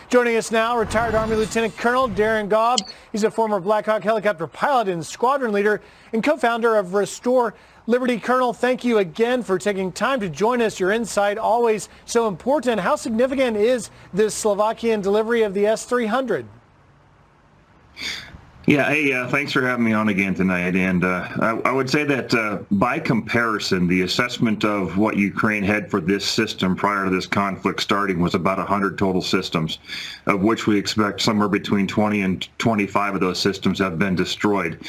Joining us now, retired Army Lieutenant Colonel Darin Gaub. He's a former Black Hawk helicopter pilot and squadron leader and co-founder of Restore Liberty. Colonel, thank you again for taking time to join us. Your insight always so important. How significant is this Slovakian delivery of the S300? Yeah, hey, thanks for having me on again tonight. And I would say that by comparison, the assessment of what Ukraine had for this system prior to this conflict starting was about 100 total systems, of which we expect somewhere between 20 and 25 of those systems have been destroyed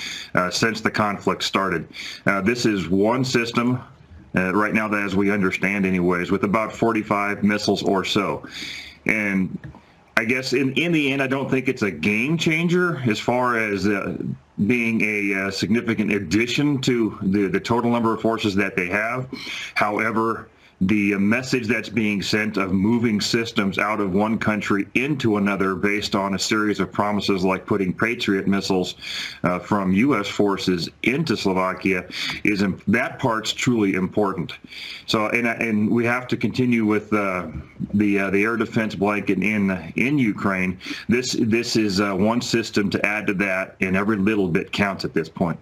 since the conflict started. This is one system right now, that as we understand anyways, with about 45 missiles or so. And I guess in the end, I don't think it's a game changer as far as being a significant addition to the total number of forces that they have. However, the message that's being sent of moving systems out of one country into another based on a series of promises like putting Patriot missiles from U.S. forces into Slovakia that part's truly important. So, and we have to continue with the air defense blanket in Ukraine. This is one system to add to that, and every little bit counts at this point.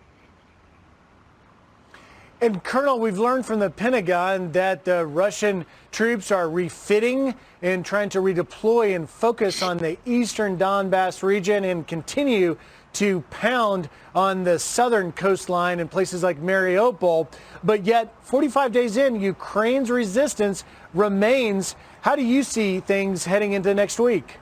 And Colonel, we've learned from the Pentagon that the Russian troops are refitting and trying to redeploy and focus on the eastern Donbass region and continue to pound on the southern coastline in places like Mariupol. But yet, 45 days in, Ukraine's resistance remains. How do you see things heading into next week?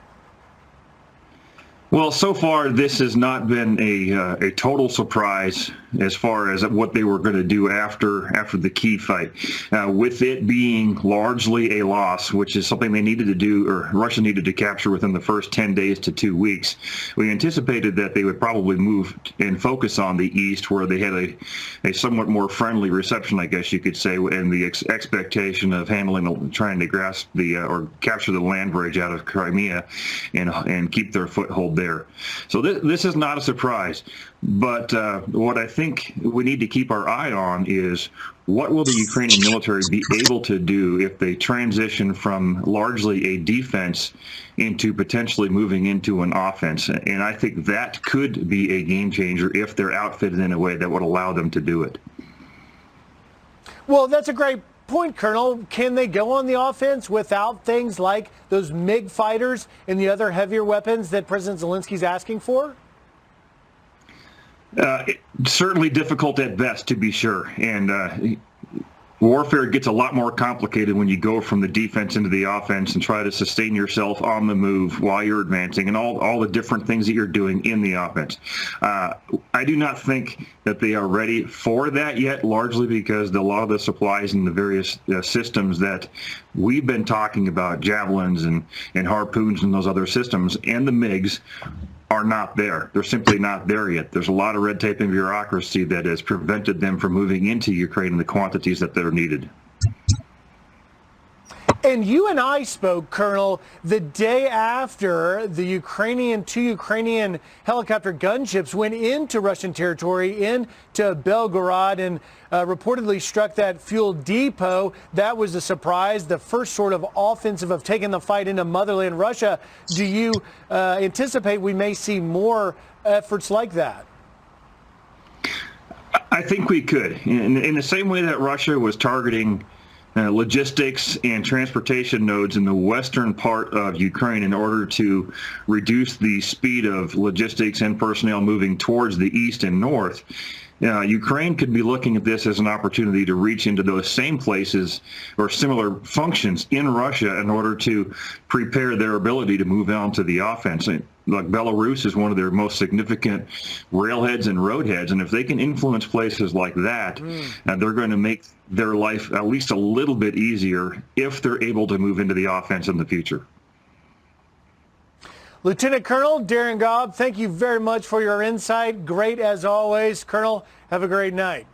Well, so far, this has not been a total surprise as far as what they were going to do after the Kyiv fight. With it being largely a loss, which is something they needed to do, or Russia needed to capture within the first 10 days to 2 weeks, we anticipated that they would probably move and focus on the east, where they had a somewhat more friendly reception, I guess you could say, and the expectation of trying to grasp or capture the land bridge out of Crimea and keep their foothold there. So this is not a surprise, but what I think we need to keep our eye on is what will the Ukrainian military be able to do if they transition from largely a defense into potentially moving into an offense. And I think that could be a game changer if they're outfitted in a way that would allow them to do it. Well, that's a great point, Colonel. Can they go on the offense without things like those MiG fighters and the other heavier weapons that President Zelensky's asking for? Certainly difficult at best, to be sure. And warfare gets a lot more complicated when you go from the defense into the offense and try to sustain yourself on the move while you're advancing and all the different things that you're doing in the offense. I do not think that they are ready for that yet, largely because a lot of the supplies and the various systems that we've been talking about, javelins and harpoons and those other systems, and the MiGs, are not there. They're simply not there yet. There's a lot of red tape and bureaucracy that has prevented them from moving into Ukraine in the quantities that they're needed. And you and I spoke, Colonel, the day after the two Ukrainian helicopter gunships went into Russian territory, into Belgorod, and reportedly struck that fuel depot. That was a surprise, the first sort of offensive of taking the fight into motherland Russia. Do you anticipate we may see more efforts like that? I think we could. In the same way that Russia was targeting logistics and transportation nodes in the western part of Ukraine in order to reduce the speed of logistics and personnel moving towards the east and north. Ukraine could be looking at this as an opportunity to reach into those same places or similar functions in Russia in order to prepare their ability to move on to the offense. Like Belarus is one of their most significant railheads and roadheads, and if they can influence places like that, they're going to make their life at least a little bit easier if they're able to move into the offense in the future. Lieutenant Colonel Darin Gaub, thank you very much for your insight. Great as always. Colonel, have a great night.